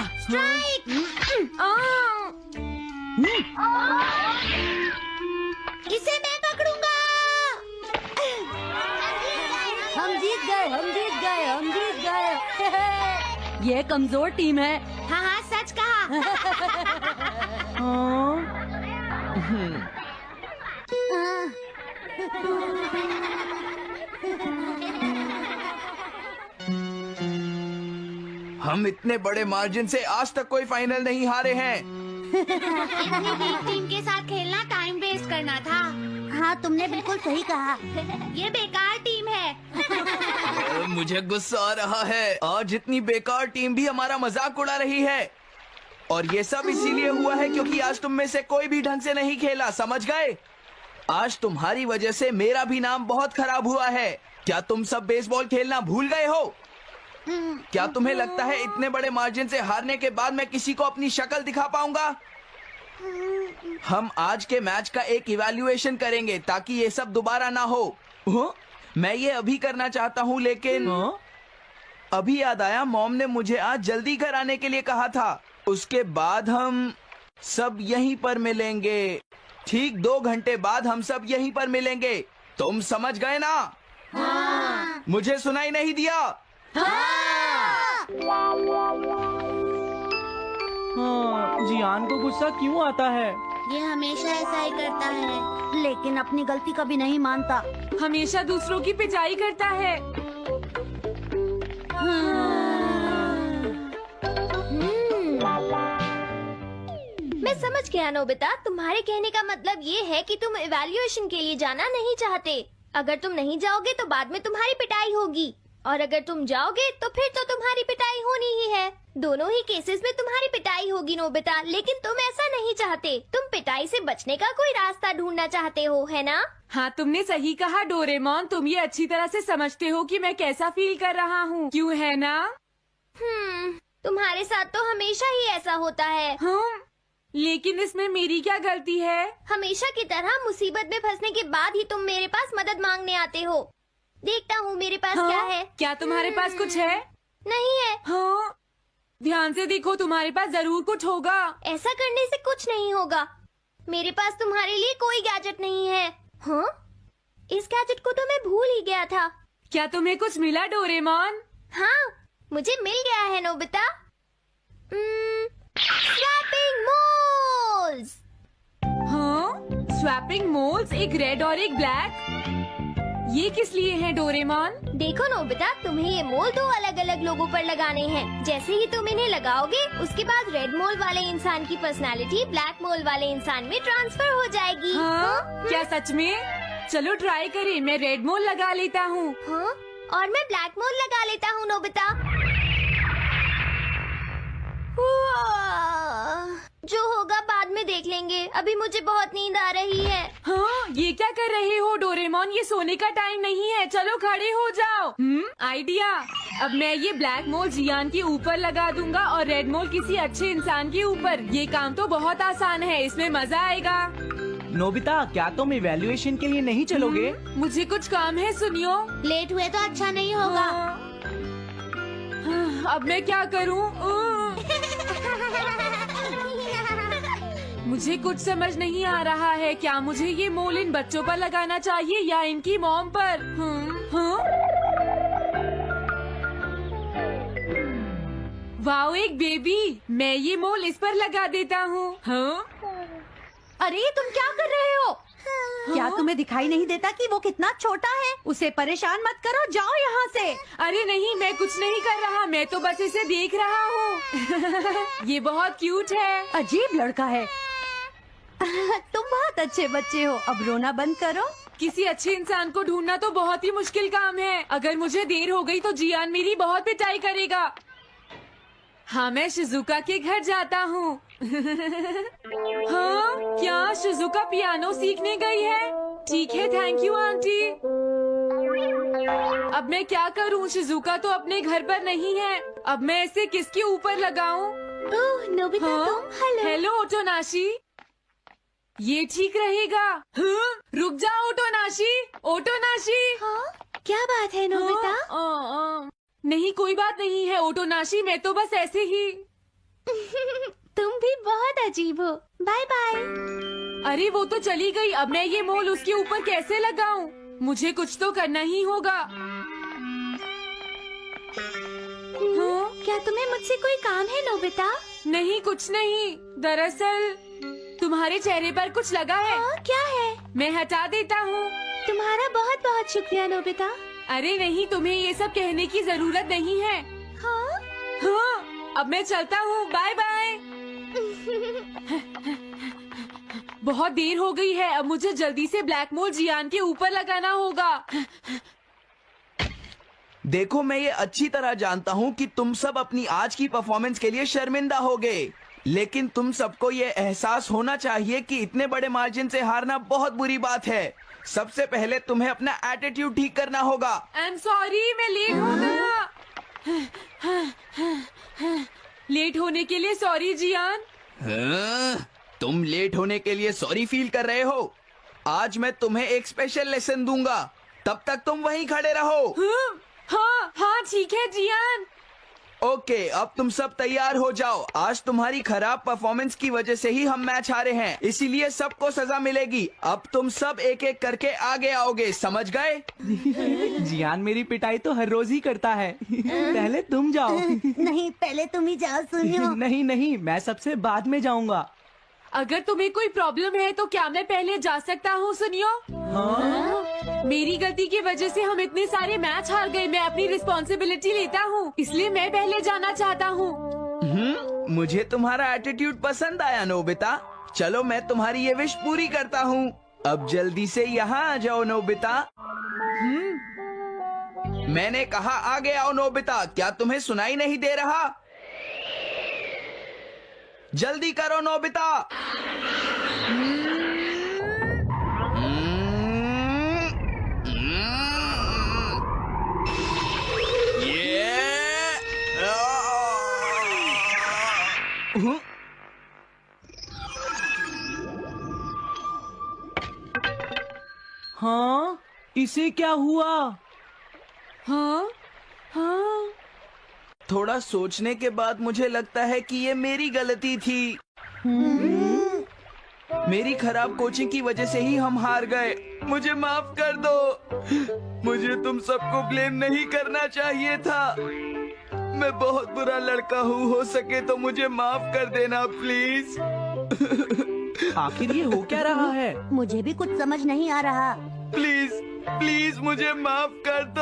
Strike. इसे मैं पकड़ूंगा। हम जीत गए, हम जीत गए, हम जीत गए। ये कमजोर टीम है। हाँ हाँ, सच कहा। हम इतने बड़े मार्जिन से आज तक कोई फाइनल नहीं हारे हैं। इतनी वीक टीम के साथ खेलना टाइम वेस्ट करना था। हाँ, तुमने बिल्कुल सही कहा। ये बेकार टीम है। मुझे गुस्सा आ रहा है। आज इतनी बेकार टीम भी हमारा मजाक उड़ा रही है। और ये सब इसीलिए हुआ है क्योंकि आज तुम में से कोई भी ढंग से नहीं खेला, समझ गए? आज तुम्हारी वजह से मेरा भी नाम बहुत खराब हुआ है। क्या तुम सब बेसबॉल खेलना भूल गए हो? क्या तुम्हें लगता है इतने बड़े मार्जिन से हारने के बाद मैं किसी को अपनी शक्ल दिखा पाऊंगा? हम आज के मैच का एक इवैल्यूएशन करेंगे ताकि ये सब दोबारा ना हो। मैं ये अभी करना चाहता हूँ, लेकिन अभी याद आया मॉम ने मुझे आज जल्दी घर आने के लिए कहा था। उसके बाद हम सब यहीं पर मिलेंगे। ठीक 2 घंटे बाद हम सब यहीं पर मिलेंगे। तुम समझ गए ना? हाँ। मुझे सुनाई नहीं दिया? हाँ, जियान को गुस्सा क्यों आता है? ये हमेशा ऐसा ही करता है। लेकिन अपनी गलती कभी नहीं मानता। हमेशा दूसरों की पिटाई करता है। मैं समझ गया नोबिता, तुम्हारे कहने का मतलब ये है कि तुम इवैल्यूएशन के लिए जाना नहीं चाहते। अगर तुम नहीं जाओगे तो बाद में तुम्हारी पिटाई होगी, और अगर तुम जाओगे तो फिर तो तुम्हारी पिटाई होनी ही है। दोनों ही केसेस में तुम्हारी पिटाई होगी नोबिता, लेकिन तुम ऐसा नहीं चाहते। तुम पिटाई से बचने का कोई रास्ता ढूंढना चाहते हो, है ना? हाँ, तुमने सही कहा डोरेमोन। तुम ये अच्छी तरह से समझते हो कि मैं कैसा फील कर रहा हूँ, क्यों है ना? तुम्हारे साथ तो हमेशा ही ऐसा होता है। हाँ, लेकिन इसमें मेरी क्या गलती है? हमेशा की तरह मुसीबत में फंसने के बाद ही तुम मेरे पास मदद मांगने आते हो। देखता हूँ मेरे पास हाँ? क्या है। क्या तुम्हारे पास कुछ है? नहीं है। हाँ, ध्यान से देखो, तुम्हारे पास जरूर कुछ होगा। ऐसा करने से कुछ नहीं होगा। मेरे पास तुम्हारे लिए कोई गैजेट नहीं है। हाँ? इस गैजेट को तो मैं भूल ही गया था। क्या तुम्हें कुछ मिला डोरेमोन? हाँ, मुझे मिल गया है नोबिता। Swapping moles. हाँ, स्वैपिंग मोल्स, एक रेड और एक ब्लैक। ये किस लिए है डोरेमोन? देखो नोबिता, तुम्हें ये मोल 2 अलग अलग लोगों पर लगाने हैं। जैसे ही तुम इन्हें लगाओगे, उसके बाद रेड मोल वाले इंसान की पर्सनालिटी ब्लैक मोल वाले इंसान में ट्रांसफर हो जाएगी। हाँ? क्या सच में? चलो ट्राई करें। मैं रेड मोल लगा लेता हूँ। हाँ? और मैं ब्लैक मोल लगा लेता हूँ नोबिता। जो होगा बाद में देख लेंगे। अभी मुझे बहुत नींद आ रही है। हाँ, ये क्या कर रहे हो डोरेमोन? ये सोने का टाइम नहीं है। चलो खड़े हो जाओ। आइडिया। अब मैं ये ब्लैक मोल जियान के ऊपर लगा दूंगा और रेड मोल किसी अच्छे इंसान के ऊपर। ये काम तो बहुत आसान है, इसमें मजा आएगा। नोबिता, क्या तुम इवैल्यूएशन के लिए नहीं चलोगे? मुझे कुछ काम है, सुनियो। लेट हुए तो अच्छा नहीं होगा। अब मैं क्या करूँ? मुझे कुछ समझ नहीं आ रहा है। क्या मुझे ये मोल इन बच्चों पर लगाना चाहिए या इनकी मॉम पर? वाओ, एक बेबी। मैं ये मोल इस पर लगा देता हूँ। अरे तुम क्या कर रहे हो? क्या तुम्हें दिखाई नहीं देता कि वो कितना छोटा है? उसे परेशान मत करो, जाओ यहाँ से। अरे नहीं, मैं कुछ नहीं कर रहा। मैं तो बस इसे देख रहा हूँ। ये बहुत क्यूट है। अजीब लड़का है। तुम बहुत अच्छे बच्चे हो। अब रोना बंद करो। किसी अच्छे इंसान को ढूंढना तो बहुत ही मुश्किल काम है। अगर मुझे देर हो गई तो जियान मेरी बहुत पिटाई करेगा। हाँ, मैं शिजुका के घर जाता हूँ। हाँ, क्या शिजुका पियानो सीखने गई है? ठीक है, थैंक यू आंटी। अब मैं क्या करूँ? शिजुका तो अपने घर पर नहीं है। अब मैं इसे किसके ऊपर लगाऊं? ओह नोबिता, तुम? हेलो ओटोनाशी। ये ठीक रहेगा। रुक जाओ ओटोनाशी। ओटोनाशी। हाँ? क्या बात है नोबिता? नहीं, कोई बात नहीं है ओटोनाशी। मैं तो बस ऐसे ही। तुम भी बहुत अजीब हो। Bye bye. अरे वो तो चली गई, अब मैं ये मोल उसके ऊपर कैसे लगाऊं? मुझे कुछ तो करना ही होगा। हाँ? क्या तुम्हें मुझसे कोई काम है नोबिता? नहीं, कुछ नहीं। दरअसल तुम्हारे चेहरे पर कुछ लगा है। हाँ, क्या है? मैं हटा देता हूँ। तुम्हारा बहुत बहुत शुक्रिया नोबिता। अरे नहीं, तुम्हें ये सब कहने की जरूरत नहीं है। हाँ? हाँ, अब मैं चलता हूँ। Bye bye. बहुत देर हो गई है, अब मुझे जल्दी से ब्लैक मोल जियान के ऊपर लगाना होगा। देखो, मैं ये अच्छी तरह जानता हूँ कि तुम सब अपनी आज की परफॉर्मेंस के लिए शर्मिंदा होगे, लेकिन तुम सबको ये एहसास होना चाहिए कि इतने बड़े मार्जिन से हारना बहुत बुरी बात है। सबसे पहले तुम्हें अपना एटीट्यूड ठीक करना होगा। आई एम सॉरी, मैं लेट हो गया। लेट होने के लिए सॉरी जियान। हाँ, तुम लेट होने के लिए सॉरी फील कर रहे हो? आज मैं तुम्हें एक स्पेशल लेसन दूंगा, तब तक तुम वहीं खड़े रहो। हाँ हाँ ठीक है जियान। ओके, अब तुम सब तैयार हो जाओ। आज तुम्हारी खराब परफॉर्मेंस की वजह से ही हम मैच हारे हैं, इसीलिए सबको सजा मिलेगी। अब तुम सब एक एक करके आगे आओगे, समझ गए? जियान मेरी पिटाई तो हर रोज ही करता है। पहले तुम जाओ। नहीं, पहले तुम ही जाओ सुनियो। नहीं नहीं, मैं सबसे बाद में जाऊंगा। अगर तुम्हें कोई प्रॉब्लम है तो क्या मैं पहले जा सकता हूँ? सुनियो, मेरी गलती की वजह से हम इतने सारे मैच हार गए। मैं अपनी रिस्पॉन्सिबिलिटी लेता हूँ, इसलिए मैं पहले जाना चाहता हूँ। मुझे तुम्हारा एटीट्यूड पसंद आया नोबिता। चलो, मैं तुम्हारी ये विश पूरी करता हूँ। अब जल्दी से यहाँ आ जाओ नोबिता। मैंने कहा आगे आओ नोबिता, क्या तुम्हें सुनाई नहीं दे रहा? जल्दी करो नोबिता। हाँ, इसे क्या हुआ? हाँ हाँ, थोड़ा सोचने के बाद मुझे लगता है कि ये मेरी गलती थी। मेरी खराब कोचिंग की वजह से ही हम हार गए। मुझे माफ कर दो। मुझे तुम सबको ब्लेम नहीं करना चाहिए था। मैं बहुत बुरा लड़का हूँ, हो सके तो मुझे माफ कर देना प्लीज। आखिर ये हो क्या रहा है? मुझे भी कुछ समझ नहीं आ रहा। प्लीज प्लीज मुझे माफ कर दो।